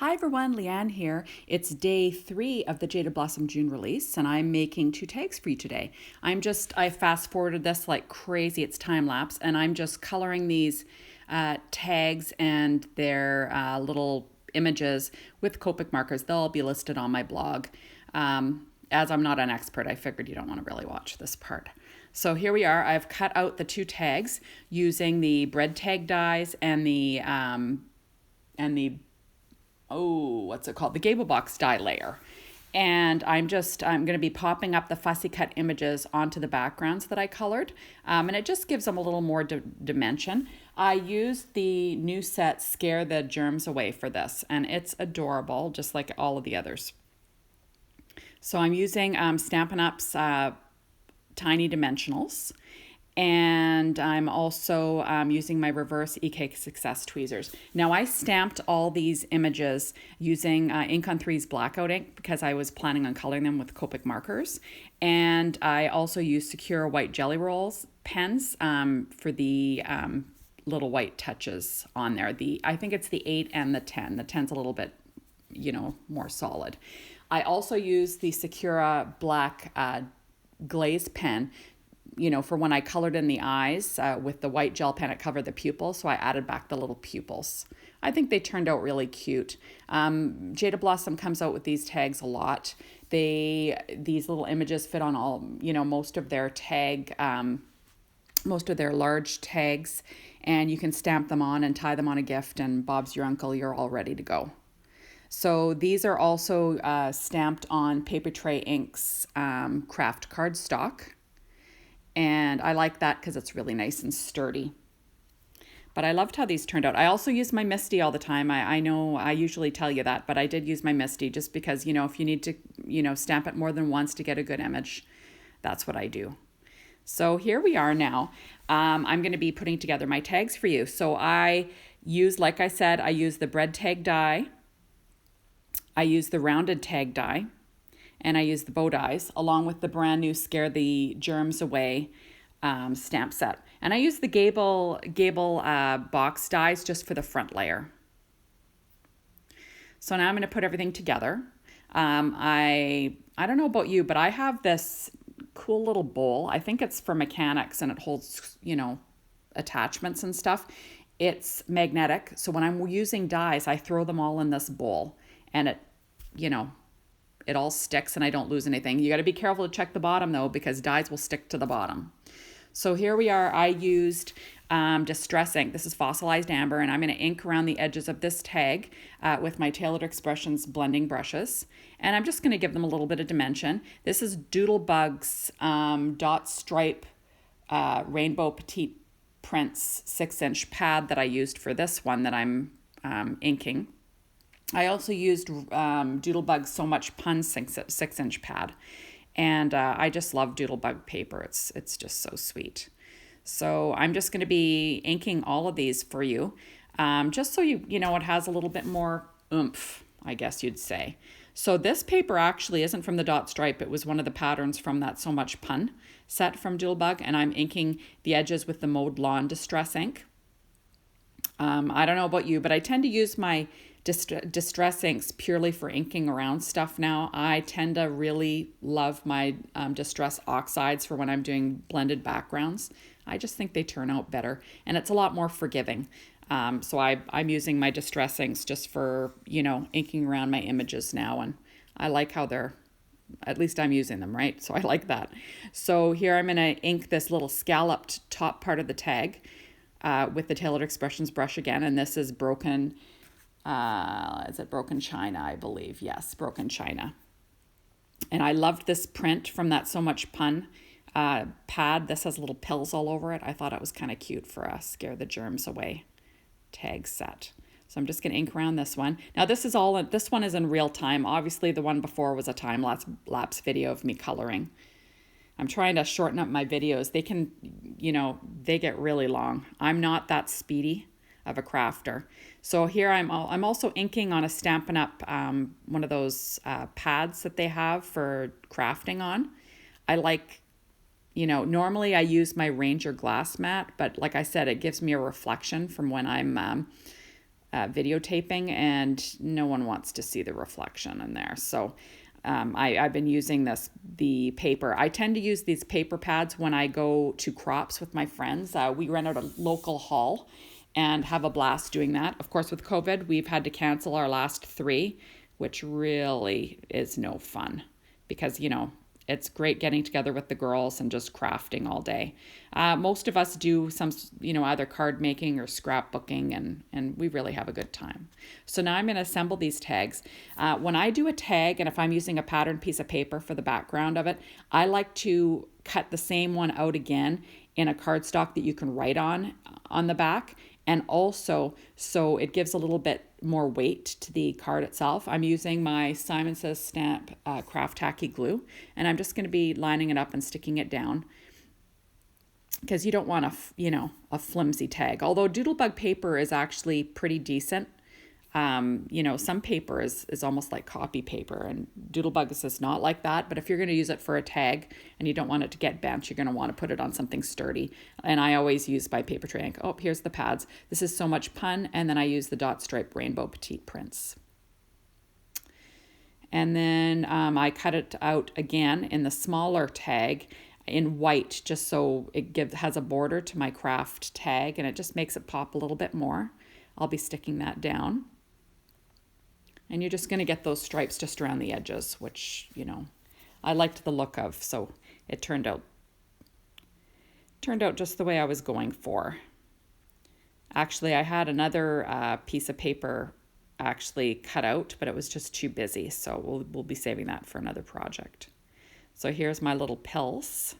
Hi everyone, Leanne here. It's day 3 of the Jaded Blossom June release, and I'm making 2 tags for you today. I fast forwarded this like crazy, it's time lapse, and I'm just coloring these tags and their little images with Copic markers. They'll all be listed on my blog. As I'm not an expert, I figured you don't want to really watch this part. So here we are. I've cut out the 2 tags using the bread tag dies and the what's it called? The Gable Box die layer. And I'm going to be popping up the fussy cut images onto the backgrounds that I colored. And it just gives them a little more dimension. I used the new set Scare the Germs Away for this, and it's adorable, just like all of the others. So I'm using Stampin' Up's Tiny Dimensionals. And I'm also using my reverse EK Success tweezers. Now I stamped all these images using Ink on 3's blackout ink because I was planning on coloring them with Copic markers. And I also used Secure White Jelly Rolls pens for the little white touches on there. I think it's the 8 and the 10. The 10's a little bit, more solid. I also used the Secura black glaze pen for when I colored in the eyes with the white gel pen, it covered the pupils, so I added back the little pupils. I think they turned out really cute. Jaded Blossom comes out with these tags a lot. These little images fit on all, most of their large tags, and you can stamp them on and tie them on a gift, and Bob's your uncle, you're all ready to go. So these are also stamped on Paper Tray Inks craft cardstock. And I like that because it's really nice and sturdy. But I loved how these turned out. I also use my Misty all the time. I know I usually tell you that, but I did use my Misty just because, if you need to, stamp it more than once to get a good image, that's what I do. So here we are now. I'm going to be putting together my tags for you. So like I said, I use the bread tag die. I use the rounded tag die. And I use the bow dies along with the brand new Scare the Germs Away stamp set. And I use the Gable box dies just for the front layer. So now I'm going to put everything together. I don't know about you, but I have this cool little bowl. I think it's for mechanics and it holds, attachments and stuff. It's magnetic. So when I'm using dies, I throw them all in this bowl and it all sticks and I don't lose anything. You got to be careful to check the bottom though, because dies will stick to the bottom. So here we are. I used Distress ink. This is fossilized amber, and I'm going to ink around the edges of this tag with my Tailored Expressions blending brushes. And I'm just going to give them a little bit of dimension. This is Doodlebug's dot stripe rainbow petite prints 6-inch pad that I used for this one that I'm inking. I also used Doodlebug's So Much Pun 6-inch pad. And I just love Doodlebug paper. It's just so sweet. So I'm just going to be inking all of these for you. Just so it has a little bit more oomph, I guess you'd say. So this paper actually isn't from the dot stripe. It was one of the patterns from that So Much Pun set from Doodlebug. And I'm inking the edges with the Mowed Lawn Distress ink. I don't know about you, but I tend to use my Distress inks purely for inking around stuff now. I tend to really love my Distress oxides for when I'm doing blended backgrounds. I just think they turn out better and it's a lot more forgiving. So I'm using my Distress inks just for, inking around my images now, and I like how at least I'm using them, right? So I like that. So here I'm going to ink this little scalloped top part of the tag with the Tailored Expressions brush again, and this is Broken China, I believe. Yes, Broken China. And I loved this print from that So Much Pun pad. This has little pills all over it. I thought it was kind of cute for a Scare the Germs Away tag set. So I'm just going to ink around this one. Now this one is in real time. Obviously the one before was a time lapse video of me coloring. I'm trying to shorten up my videos. They can, they get really long. I'm not that speedy of a crafter. So here I'm also inking on a Stampin' Up, one of those pads that they have for crafting on. I like, normally I use my Ranger glass mat, but like I said, it gives me a reflection from when I'm videotaping, and no one wants to see the reflection in there. So I've been using the paper. I tend to use these paper pads when I go to crops with my friends. We rent out a local hall and have a blast doing that. Of course, with COVID, we've had to cancel our last three, which really is no fun because, it's great getting together with the girls and just crafting all day. Most of us do some, either card making or scrapbooking, and we really have a good time. So now I'm going to assemble these tags. When I do a tag, and if I'm using a patterned piece of paper for the background of it, I like to cut the same one out again in a cardstock that you can write on the back. And also, so it gives a little bit more weight to the card itself. I'm using my Simon Says Stamp craft tacky glue, and I'm just going to be lining it up and sticking it down because you don't want a flimsy tag. Although Doodlebug paper is actually pretty decent. Some paper is almost like copy paper, and Doodlebug is not like that. But if you're going to use it for a tag and you don't want it to get bent, you're going to want to put it on something sturdy. And I always use my paper tray ink. Oh, here's the pads. This is So Much Pun. And then I use the dot stripe rainbow petite prints. And then I cut it out again in the smaller tag in white, just so it has a border to my craft tag, and it just makes it pop a little bit more. I'll be sticking that down. And you're just going to get those stripes just around the edges, which, I liked the look of. So it turned out just the way I was going for. Actually, I had another piece of paper actually cut out, but it was just too busy. So we'll be saving that for another project. So here's my little pills,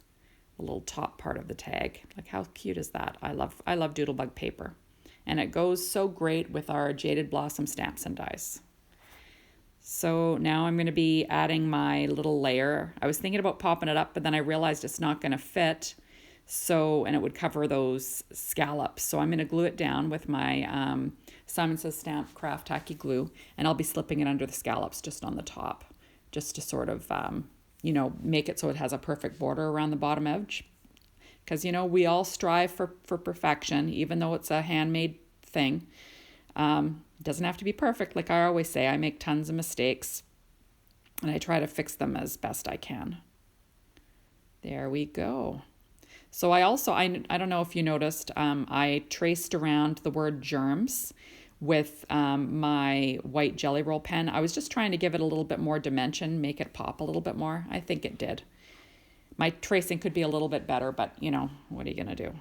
the little top part of the tag. Like, how cute is that? I love Doodlebug paper. And it goes so great with our Jaded Blossom stamps and dies. So now I'm going to be adding my little layer. I was thinking about popping it up, but then I realized it's not going to fit. And it would cover those scallops. So I'm going to glue it down with my Simon Says Stamp craft tacky glue, and I'll be slipping it under the scallops just on the top, just to sort of, make it so it has a perfect border around the bottom edge. Because, we all strive for perfection, even though it's a handmade thing. It doesn't have to be perfect. Like I always say, I make tons of mistakes, and I try to fix them as best I can. There we go. So I don't know if you noticed, I traced around the word germs with my white Jelly Roll pen. I was just trying to give it a little bit more dimension, make it pop a little bit more. I think it did. My tracing could be a little bit better, but what are you going to do?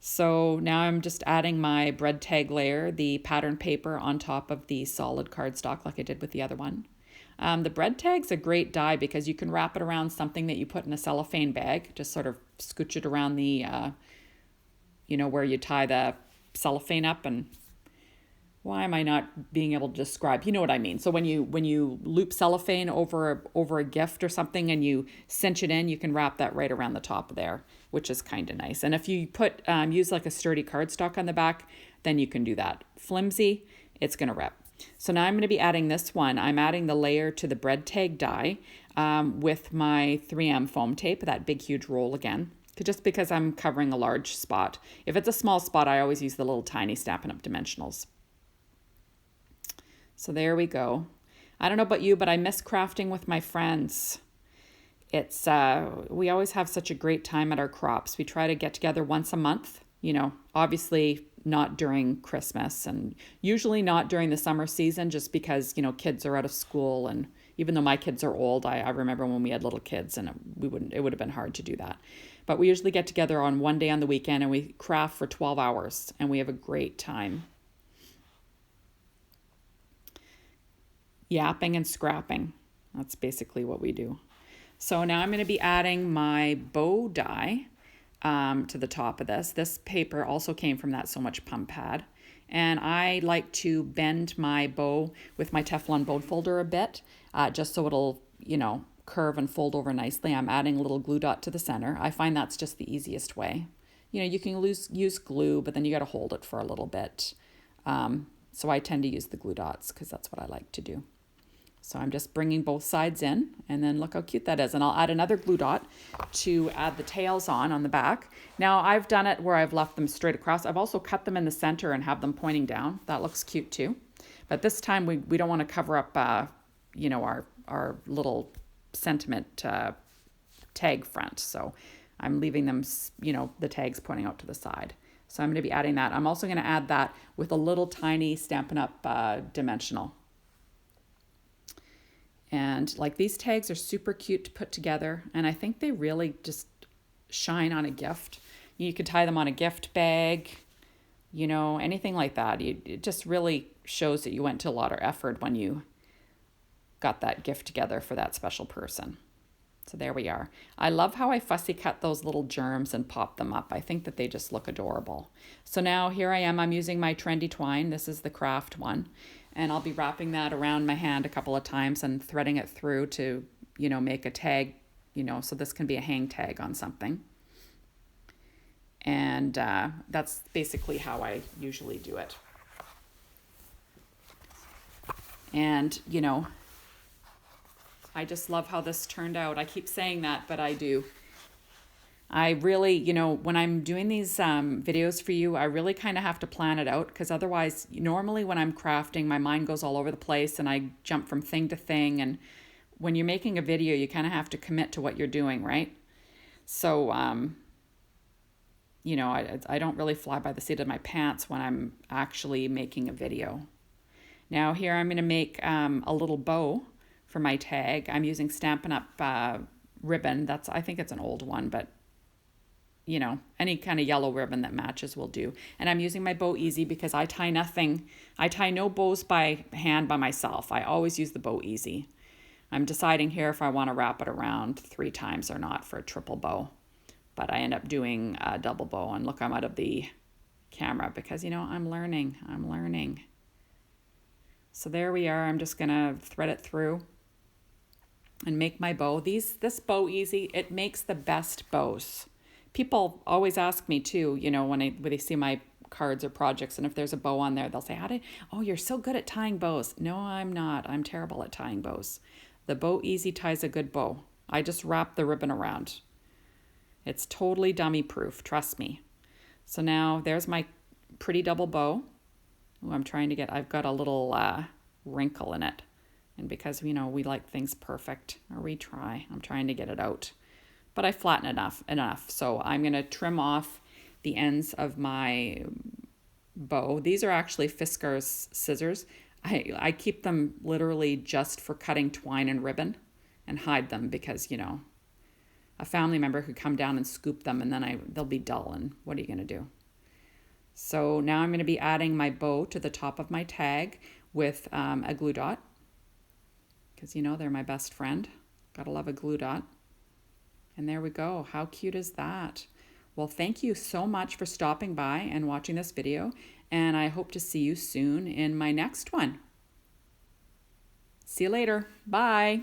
So now I'm just adding my bread tag layer, the pattern paper on top of the solid cardstock like I did with the other one. The bread tag's a great die because you can wrap it around something that you put in a cellophane bag, just sort of scooch it around the, where you tie the cellophane up. And why am I not being able to describe? You know what I mean. So when you loop cellophane over a gift or something and you cinch it in, you can wrap that right around the top there, which is kind of nice. And if you use like a sturdy cardstock on the back, then you can do that. Flimsy, it's going to rip. So now I'm going to be adding this one. I'm adding the layer to the bread tag die with my 3M foam tape, that big huge roll again, just because I'm covering a large spot. If it's a small spot, I always use the little tiny Stampin' Up! Dimensionals. So there we go. I don't know about you, but I miss crafting with my friends. It's we always have such a great time at our crops. We try to get together once a month, obviously not during Christmas and usually not during the summer season, just because, kids are out of school. And even though my kids are old, I remember when we had little kids and it would have been hard to do that. But we usually get together on one day on the weekend and we craft for 12 hours and we have a great time. Yapping and scrapping. That's basically what we do. So now I'm going to be adding my bow die to the top of this. This paper also came from that So Much Pun pad. And I like to bend my bow with my Teflon bone folder a bit, just so it'll, curve and fold over nicely. I'm adding a little glue dot to the center. I find that's just the easiest way. You can use glue, but then you got to hold it for a little bit. So I tend to use the glue dots because that's what I like to do. So I'm just bringing both sides in, and then look how cute that is. And I'll add another glue dot to add the tails on the back. Now I've done it where I've left them straight across. I've also cut them in the center and have them pointing down. That looks cute too. But this time we don't want to cover up, you know, our little sentiment tag front. So I'm leaving them, you know, the tags pointing out to the side. So I'm going to be adding that. I'm also going to add that with a little tiny Stampin' Up! Dimensional. And like these tags are super cute to put together, and I think they really just shine on a gift. You could tie them on a gift bag, you know, anything like that. It just really shows that you went to a lot of effort when you got that gift together for that special person. So there we are. I love how I fussy cut those little germs and pop them up. I think that they just look adorable. So now here I am. I'm using my trendy twine. This is the craft one. And I'll be wrapping that around my hand a couple of times and threading it through to, you know, make a tag, you know, so this can be a hang tag on something. And that's basically how I usually do it. And, you know, I just love how this turned out. I keep saying that, but I do. I really, you know, when I'm doing these videos for you, I really kind of have to plan it out, because otherwise, normally when I'm crafting, my mind goes all over the place and I jump from thing to thing. And when you're making a video, you kind of have to commit to what you're doing, right? So, you know, I don't really fly by the seat of my pants when I'm actually making a video. Now here I'm going to make a little bow for my tag. I'm using Stampin' Up! Ribbon. I think it's an old one, but you know, any kind of yellow ribbon that matches will do. And I'm using my Bow Easy because I tie no bows by hand by myself. I always use the Bow Easy. I'm deciding here if I want to wrap it around 3 times or not for a triple bow. But I end up doing a double bow. And look, I'm out of the camera because, you know, I'm learning. So there we are. I'm just going to thread it through and make my bow. This Bow Easy, it makes the best bows. People always ask me too, you know, when they see my cards or projects, and if there's a bow on there, they'll say, oh, you're so good at tying bows. No, I'm not. I'm terrible at tying bows. The Bow Easy ties a good bow. I just wrap the ribbon around. It's totally dummy proof, trust me. So now there's my pretty double bow. Ooh, I've got a little wrinkle in it. And because, you know, we like things perfect, or we try, I'm trying to get it out. But I flatten it enough. So I'm going to trim off the ends of my bow. These are actually Fiskars scissors. I keep them literally just for cutting twine and ribbon, and hide them because, you know, a family member could come down and scoop them, and then they'll be dull, and what are you going to do? So now I'm going to be adding my bow to the top of my tag with a glue dot, because, you know, they're my best friend. Gotta love a glue dot. And there we go. How cute is that? Well, thank you so much for stopping by and watching this video, and I hope to see you soon in my next one. See you later. Bye.